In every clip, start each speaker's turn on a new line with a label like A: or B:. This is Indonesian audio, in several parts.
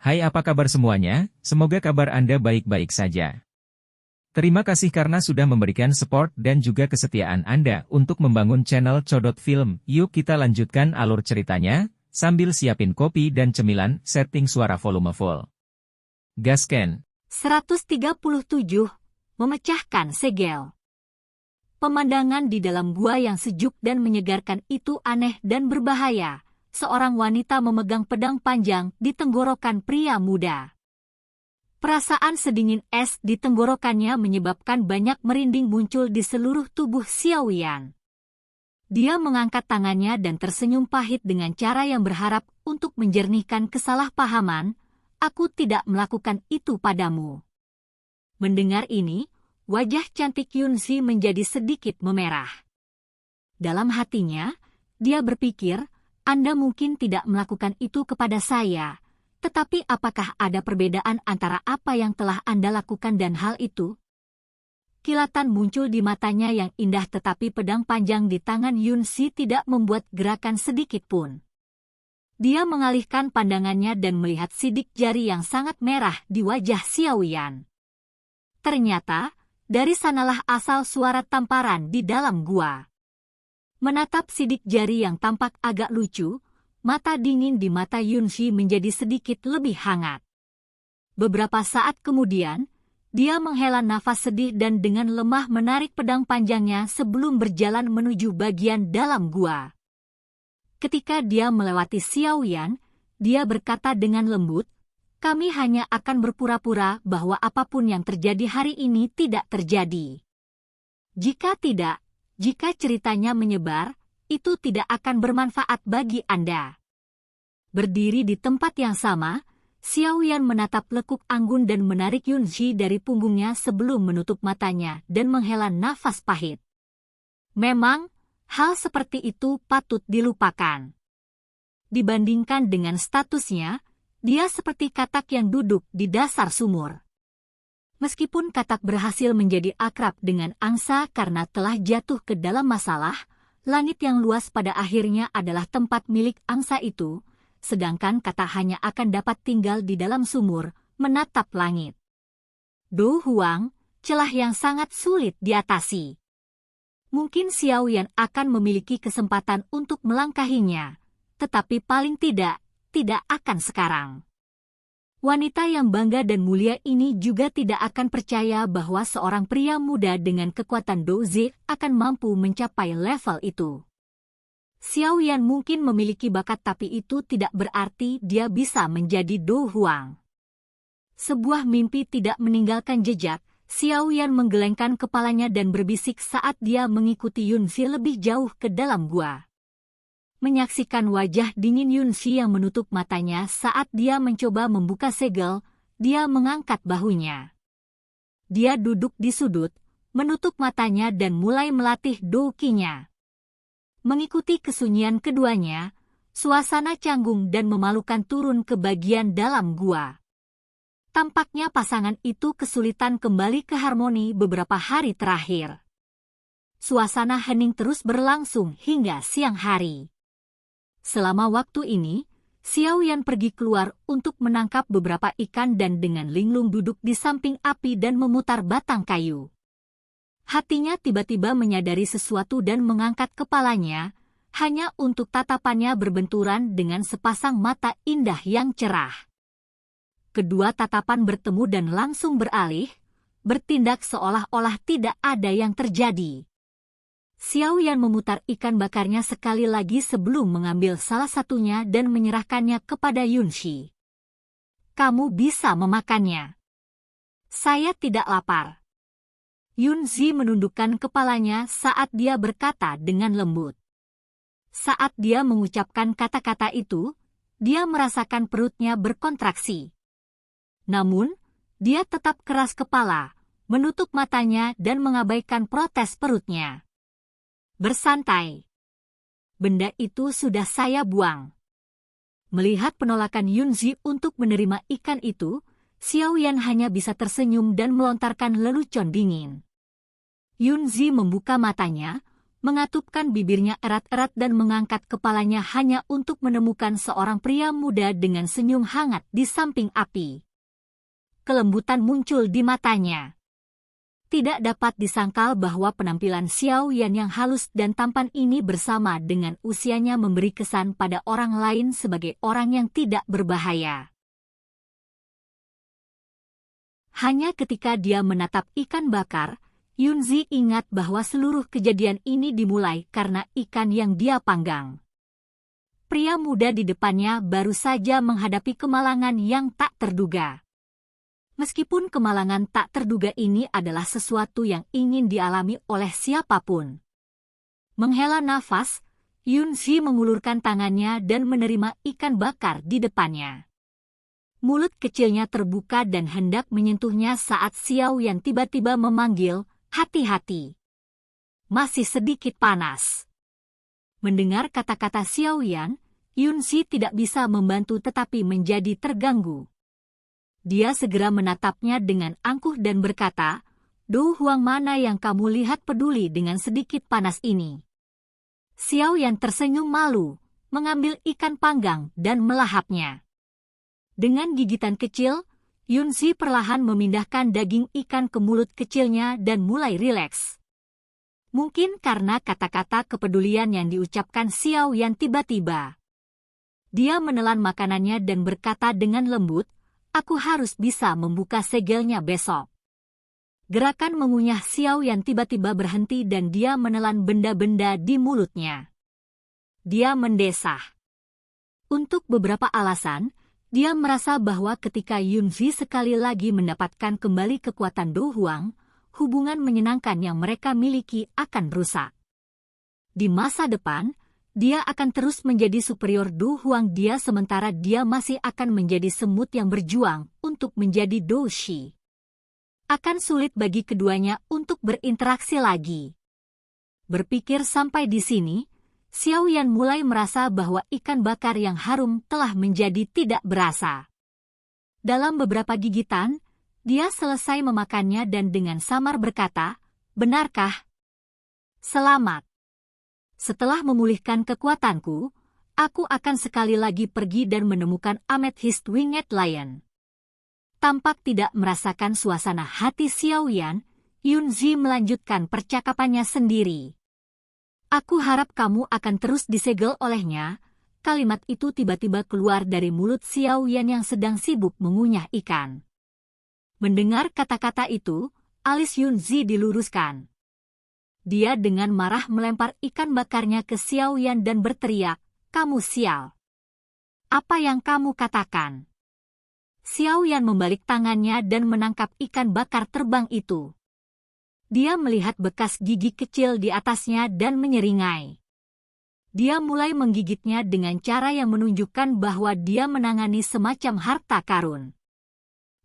A: Hai, apa kabar semuanya? Semoga kabar Anda baik-baik saja. Terima kasih karena sudah memberikan support dan juga kesetiaan Anda untuk membangun channel Codot Film. Yuk kita lanjutkan alur ceritanya, sambil siapin kopi dan cemilan, setting suara volume full. Gasken.
B: 137. Memecahkan segel. Pemandangan di dalam gua yang sejuk dan menyegarkan itu aneh dan berbahaya. Seorang wanita memegang pedang panjang di tenggorokan pria muda. Perasaan sedingin es di tenggorokannya menyebabkan banyak merinding muncul di seluruh tubuh Xiao Yan. Dia mengangkat tangannya dan tersenyum pahit dengan cara yang berharap untuk menjernihkan kesalahpahaman. Aku tidak melakukan itu padamu. Mendengar ini, wajah cantik Yunzi menjadi sedikit memerah. Dalam hatinya, dia berpikir, Anda mungkin tidak melakukan itu kepada saya, tetapi apakah ada perbedaan antara apa yang telah Anda lakukan dan hal itu? Kilatan muncul di matanya yang indah tetapi pedang panjang di tangan Yunzi tidak membuat gerakan sedikit pun. Dia mengalihkan pandangannya dan melihat sidik jari yang sangat merah di wajah Xiao Yan. Ternyata, dari sanalah asal suara tamparan di dalam gua. Menatap sidik jari yang tampak agak lucu, mata dingin di mata Yunzi menjadi sedikit lebih hangat. Beberapa saat kemudian, dia menghela nafas sedih dan dengan lemah menarik pedang panjangnya sebelum berjalan menuju bagian dalam gua. Ketika dia melewati Xiao Yan, dia berkata dengan lembut, "Kami hanya akan berpura-pura bahwa apapun yang terjadi hari ini tidak terjadi. Jika ceritanya menyebar, itu tidak akan bermanfaat bagi Anda." Berdiri di tempat yang sama, Xiao Yan menatap lekuk anggun dan menarik Yunzi dari punggungnya sebelum menutup matanya dan menghela nafas pahit. Memang, hal seperti itu patut dilupakan. Dibandingkan dengan statusnya, dia seperti katak yang duduk di dasar sumur. Meskipun katak berhasil menjadi akrab dengan angsa karena telah jatuh ke dalam masalah, langit yang luas pada akhirnya adalah tempat milik angsa itu, sedangkan katak hanya akan dapat tinggal di dalam sumur, menatap langit. Do Huang, celah yang sangat sulit diatasi. Mungkin Xiao Yan akan memiliki kesempatan untuk melangkahinya, tetapi paling tidak akan sekarang. Wanita yang bangga dan mulia ini juga tidak akan percaya bahwa seorang pria muda dengan kekuatan Douzi akan mampu mencapai level itu. Xiao Yan mungkin memiliki bakat tapi itu tidak berarti dia bisa menjadi Do Huang. Sebuah mimpi tidak meninggalkan jejak, Xiao Yan menggelengkan kepalanya dan berbisik saat dia mengikuti Yunzi lebih jauh ke dalam gua. Menyaksikan wajah dingin Yunzi yang menutup matanya saat dia mencoba membuka segel, dia mengangkat bahunya. Dia duduk di sudut, menutup matanya dan mulai melatih douqinya. Mengikuti kesunyian keduanya, suasana canggung dan memalukan turun ke bagian dalam gua. Tampaknya pasangan itu kesulitan kembali ke harmoni beberapa hari terakhir. Suasana hening terus berlangsung hingga siang hari. Selama waktu ini, Xiao Yan pergi keluar untuk menangkap beberapa ikan dan dengan linglung duduk di samping api dan memutar batang kayu. Hatinya tiba-tiba menyadari sesuatu dan mengangkat kepalanya, hanya untuk tatapannya berbenturan dengan sepasang mata indah yang cerah. Kedua tatapan bertemu dan langsung beralih, bertindak seolah-olah tidak ada yang terjadi. Xiao Yan memutar ikan bakarnya sekali lagi sebelum mengambil salah satunya dan menyerahkannya kepada Yunzi. "Kamu bisa memakannya. Saya tidak lapar." Yunzi menundukkan kepalanya saat dia berkata dengan lembut. Saat dia mengucapkan kata-kata itu, dia merasakan perutnya berkontraksi. Namun, dia tetap keras kepala, menutup matanya dan mengabaikan protes perutnya. "Bersantai. Benda itu sudah saya buang." Melihat penolakan Yunzi untuk menerima ikan itu, Xiao Yan hanya bisa tersenyum dan melontarkan lelucon dingin. Yunzi membuka matanya, mengatupkan bibirnya erat-erat dan mengangkat kepalanya hanya untuk menemukan seorang pria muda dengan senyum hangat di samping api. Kelembutan muncul di matanya. Tidak dapat disangkal bahwa penampilan Xiao Yan yang halus dan tampan ini bersama dengan usianya memberi kesan pada orang lain sebagai orang yang tidak berbahaya. Hanya ketika dia menatap ikan bakar, Yunzi ingat bahwa seluruh kejadian ini dimulai karena ikan yang dia panggang. Pria muda di depannya baru saja menghadapi kemalangan yang tak terduga. Meskipun kemalangan tak terduga ini adalah sesuatu yang ingin dialami oleh siapapun. Menghela nafas, Yunzi mengulurkan tangannya dan menerima ikan bakar di depannya. Mulut kecilnya terbuka dan hendak menyentuhnya saat Xiao Yan tiba-tiba memanggil, "Hati-hati. Masih sedikit panas." Mendengar kata-kata Xiao Yan, Yunzi tidak bisa membantu tetapi menjadi terganggu. Dia segera menatapnya dengan angkuh dan berkata, "Du Huang mana yang kamu lihat peduli dengan sedikit panas ini?" Xiao Yan tersenyum malu, mengambil ikan panggang dan melahapnya. Dengan gigitan kecil, Yunzi perlahan memindahkan daging ikan ke mulut kecilnya dan mulai rileks. Mungkin karena kata-kata kepedulian yang diucapkan Xiao Yan tiba-tiba. Dia menelan makanannya dan berkata dengan lembut, "Aku harus bisa membuka segelnya besok." Gerakan mengunyah Xiao Yan tiba-tiba berhenti dan dia menelan benda-benda di mulutnya. Dia mendesah. Untuk beberapa alasan, dia merasa bahwa ketika Yunzi sekali lagi mendapatkan kembali kekuatan Do Huang, hubungan menyenangkan yang mereka miliki akan rusak. Di masa depan, dia akan terus menjadi superior Du Huang dia sementara dia masih akan menjadi semut yang berjuang untuk menjadi Do Shi. Akan sulit bagi keduanya untuk berinteraksi lagi. Berpikir sampai di sini, Xiao Yan mulai merasa bahwa ikan bakar yang harum telah menjadi tidak berasa. Dalam beberapa gigitan, dia selesai memakannya dan dengan samar berkata, "Benarkah? Selamat. Setelah memulihkan kekuatanku, aku akan sekali lagi pergi dan menemukan Amethyst Winged Lion." Tampak tidak merasakan suasana hati Xiao Yan, Yunzi melanjutkan percakapannya sendiri. "Aku harap kamu akan terus disegel olehnya." Kalimat itu tiba-tiba keluar dari mulut Xiao Yan yang sedang sibuk mengunyah ikan. Mendengar kata-kata itu, alis Yunzi diluruskan. Dia dengan marah melempar ikan bakarnya ke Xiao Yan dan berteriak, "Kamu sial. Apa yang kamu katakan?" Xiao Yan membalik tangannya dan menangkap ikan bakar terbang itu. Dia melihat bekas gigi kecil di atasnya dan menyeringai. Dia mulai menggigitnya dengan cara yang menunjukkan bahwa dia menangani semacam harta karun.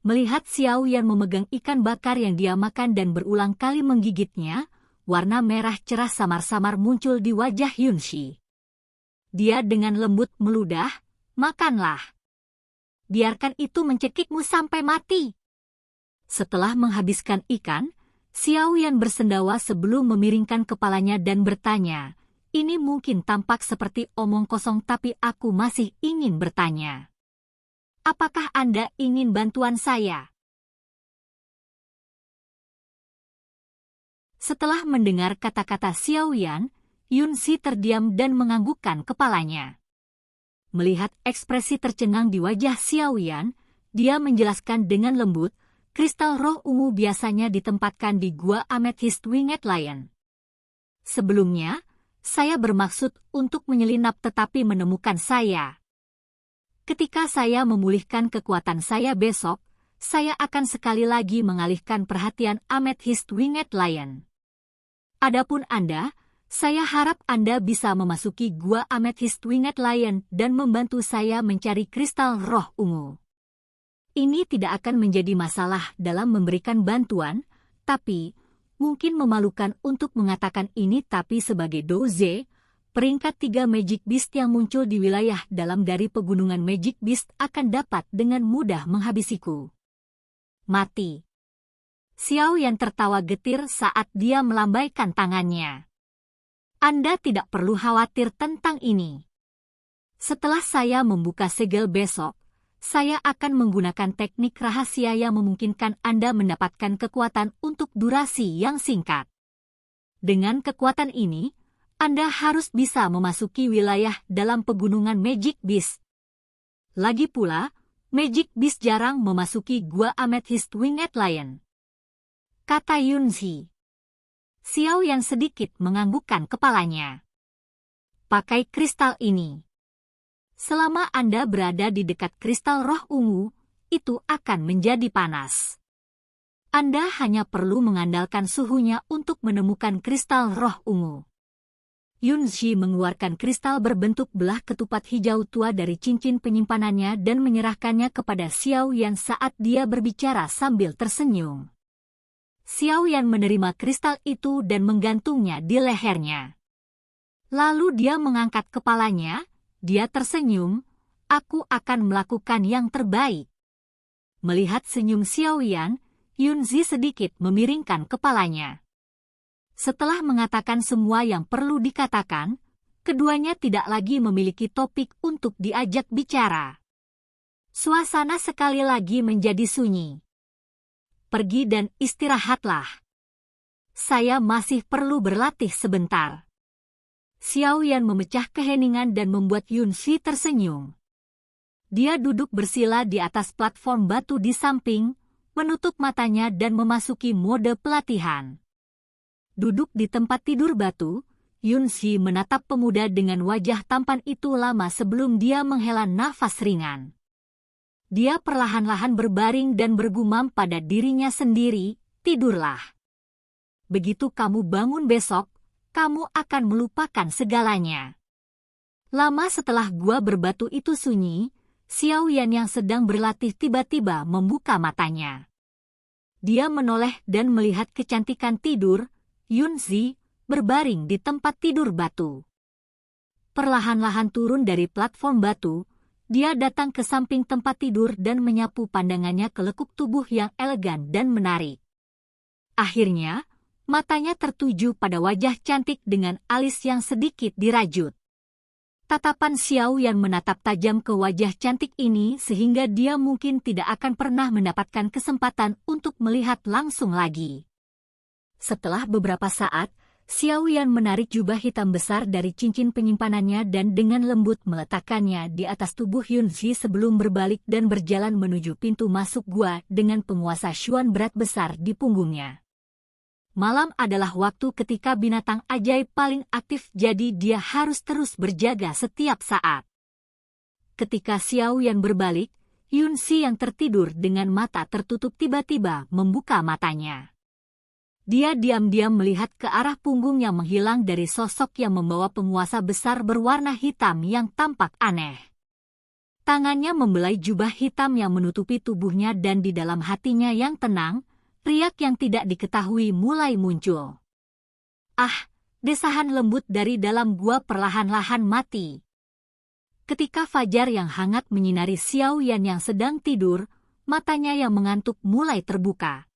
B: Melihat Xiao Yan memegang ikan bakar yang dia makan dan berulang kali menggigitnya, warna merah cerah samar-samar muncul di wajah Yunzi. Dia dengan lembut meludah, "Makanlah. Biarkan itu mencekikmu sampai mati." Setelah menghabiskan ikan, Xiao Yan bersendawa sebelum memiringkan kepalanya dan bertanya, "Ini mungkin tampak seperti omong kosong tapi aku masih ingin bertanya. Apakah Anda ingin bantuan saya?" Setelah mendengar kata-kata Xiao Yan, Yunzi terdiam dan menganggukkan kepalanya. Melihat ekspresi tercengang di wajah Xiao Yan, dia menjelaskan dengan lembut, "Kristal roh ungu biasanya ditempatkan di gua Amethyst Winged Lion. Sebelumnya, saya bermaksud untuk menyelinap tetapi menemukan saya. Ketika saya memulihkan kekuatan saya besok, saya akan sekali lagi mengalihkan perhatian Amethyst Winged Lion. Adapun Anda, saya harap Anda bisa memasuki gua Amethyst Winged Lion dan membantu saya mencari kristal roh ungu. Ini tidak akan menjadi masalah dalam memberikan bantuan, tapi mungkin memalukan untuk mengatakan ini tapi sebagai Doze, peringkat 3 Magic Beast yang muncul di wilayah dalam dari pegunungan Magic Beast akan dapat dengan mudah menghabisiku. Mati." Xiao Yan tertawa getir saat dia melambaikan tangannya. Anda tidak perlu khawatir tentang ini. Setelah saya membuka segel besok, saya akan menggunakan teknik rahasia yang memungkinkan Anda mendapatkan kekuatan untuk durasi yang singkat. Dengan kekuatan ini, Anda harus bisa memasuki wilayah dalam pegunungan Magic Beast. Lagi pula, Magic Beast jarang memasuki gua Amethyst Winged Lion, kata Yunzi. Xiao Yan sedikit menganggukkan kepalanya. Pakai kristal ini. Selama Anda berada di dekat kristal roh ungu, itu akan menjadi panas. Anda hanya perlu mengandalkan suhunya untuk menemukan kristal roh ungu. Yunzi mengeluarkan kristal berbentuk belah ketupat hijau tua dari cincin penyimpanannya dan menyerahkannya kepada Xiao Yan saat dia berbicara sambil tersenyum. Xiao Yan menerima kristal itu dan menggantungnya di lehernya. Lalu dia mengangkat kepalanya, dia tersenyum, aku akan melakukan yang terbaik. Melihat senyum Xiao Yan, Yunzi sedikit memiringkan kepalanya. Setelah mengatakan semua yang perlu dikatakan, keduanya tidak lagi memiliki topik untuk diajak bicara. Suasana sekali lagi menjadi sunyi. Pergi dan istirahatlah. Saya masih perlu berlatih sebentar. Xiao Yan memecah keheningan dan membuat Yunzi tersenyum. Dia duduk bersila di atas platform batu di samping, menutup matanya dan memasuki mode pelatihan. Duduk di tempat tidur batu, Yunzi menatap pemuda dengan wajah tampan itu lama sebelum dia menghela nafas ringan. Dia perlahan-lahan berbaring dan bergumam pada dirinya sendiri, tidurlah. Begitu kamu bangun besok, kamu akan melupakan segalanya. Lama setelah gua berbatu itu sunyi, Xiao Yan yang sedang berlatih tiba-tiba membuka matanya. Dia menoleh dan melihat kecantikan tidur, Yunzi, berbaring di tempat tidur batu. Perlahan-lahan turun dari platform batu, dia datang ke samping tempat tidur dan menyapu pandangannya ke lekuk tubuh yang elegan dan menarik. Akhirnya, matanya tertuju pada wajah cantik dengan alis yang sedikit dirajut. Tatapan Xiao Yan menatap tajam ke wajah cantik ini sehingga dia mungkin tidak akan pernah mendapatkan kesempatan untuk melihat langsung lagi. Setelah beberapa saat, Xiao Yan menarik jubah hitam besar dari cincin penyimpanannya dan dengan lembut meletakkannya di atas tubuh Yunzi sebelum berbalik dan berjalan menuju pintu masuk gua dengan penguasa Xuan berat besar di punggungnya. Malam adalah waktu ketika binatang ajaib paling aktif, jadi dia harus terus berjaga setiap saat. Ketika Xiao Yan berbalik, Yunzi yang tertidur dengan mata tertutup tiba-tiba membuka matanya. Dia diam-diam melihat ke arah punggung yang menghilang dari sosok yang membawa penguasa besar berwarna hitam yang tampak aneh. Tangannya membelai jubah hitam yang menutupi tubuhnya dan di dalam hatinya yang tenang, riak yang tidak diketahui mulai muncul. Ah, desahan lembut dari dalam gua perlahan-lahan mati. Ketika fajar yang hangat menyinari Xiao Yan yang sedang tidur, matanya yang mengantuk mulai terbuka.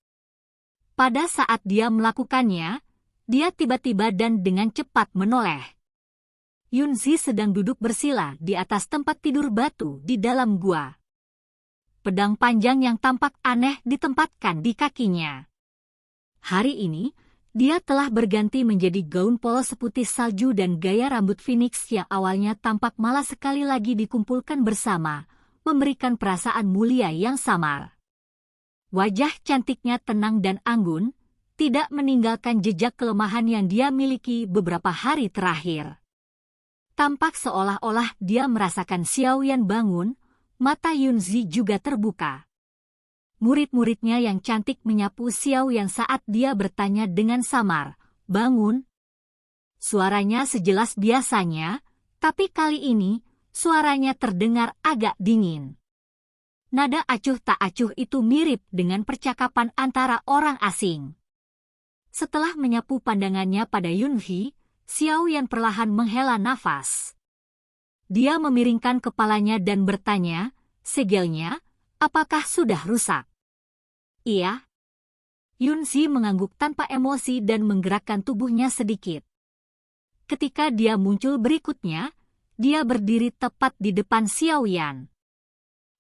B: Pada saat dia melakukannya, dia tiba-tiba dan dengan cepat menoleh. Yunzi sedang duduk bersila di atas tempat tidur batu di dalam gua. Pedang panjang yang tampak aneh ditempatkan di kakinya. Hari ini, dia telah berganti menjadi gaun polos seputih salju dan gaya rambut phoenix yang awalnya tampak malah sekali lagi dikumpulkan bersama, memberikan perasaan mulia yang samar. Wajah cantiknya tenang dan anggun, tidak meninggalkan jejak kelemahan yang dia miliki beberapa hari terakhir. Tampak seolah-olah dia merasakan Xiao Yan bangun, mata Yunzi juga terbuka. Murid-muridnya yang cantik menyapu Xiao Yan saat dia bertanya dengan samar, "Bangun?" Suaranya sejelas biasanya, tapi kali ini suaranya terdengar agak dingin. Nada acuh tak acuh itu mirip dengan percakapan antara orang asing. Setelah menyapu pandangannya pada Yunzi, Xiao Yan perlahan menghela nafas. Dia memiringkan kepalanya dan bertanya, "Segelnya, apakah sudah rusak?" "Iya." Yunzi mengangguk tanpa emosi dan menggerakkan tubuhnya sedikit. Ketika dia muncul berikutnya, dia berdiri tepat di depan Xiaoyan.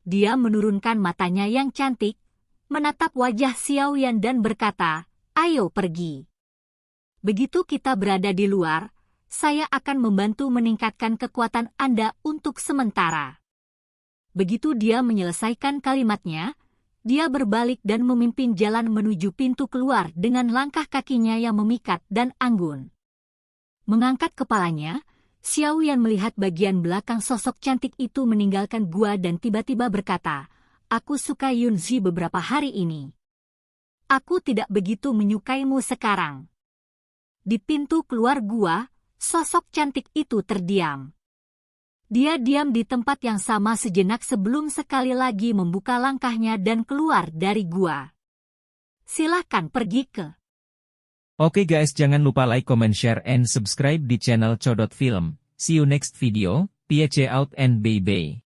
B: Dia menurunkan matanya yang cantik, menatap wajah Xiaoyan dan berkata, "Ayo pergi. Begitu kita berada di luar, saya akan membantu meningkatkan kekuatan Anda untuk sementara." Begitu dia menyelesaikan kalimatnya, dia berbalik dan memimpin jalan menuju pintu keluar dengan langkah kakinya yang memikat dan anggun. Mengangkat kepalanya, Xiaoyan melihat bagian belakang sosok cantik itu meninggalkan gua dan tiba-tiba berkata, "Aku suka Yunzi beberapa hari ini. Aku tidak begitu menyukaimu sekarang." Di pintu keluar gua, sosok cantik itu terdiam. Dia diam di tempat yang sama sejenak sebelum sekali lagi membuka langkahnya dan keluar dari gua. Silahkan pergi ke.
A: Oke guys, jangan lupa like, comment, share, and subscribe di channel Codot Film. See you next video, peace out and bye-bye.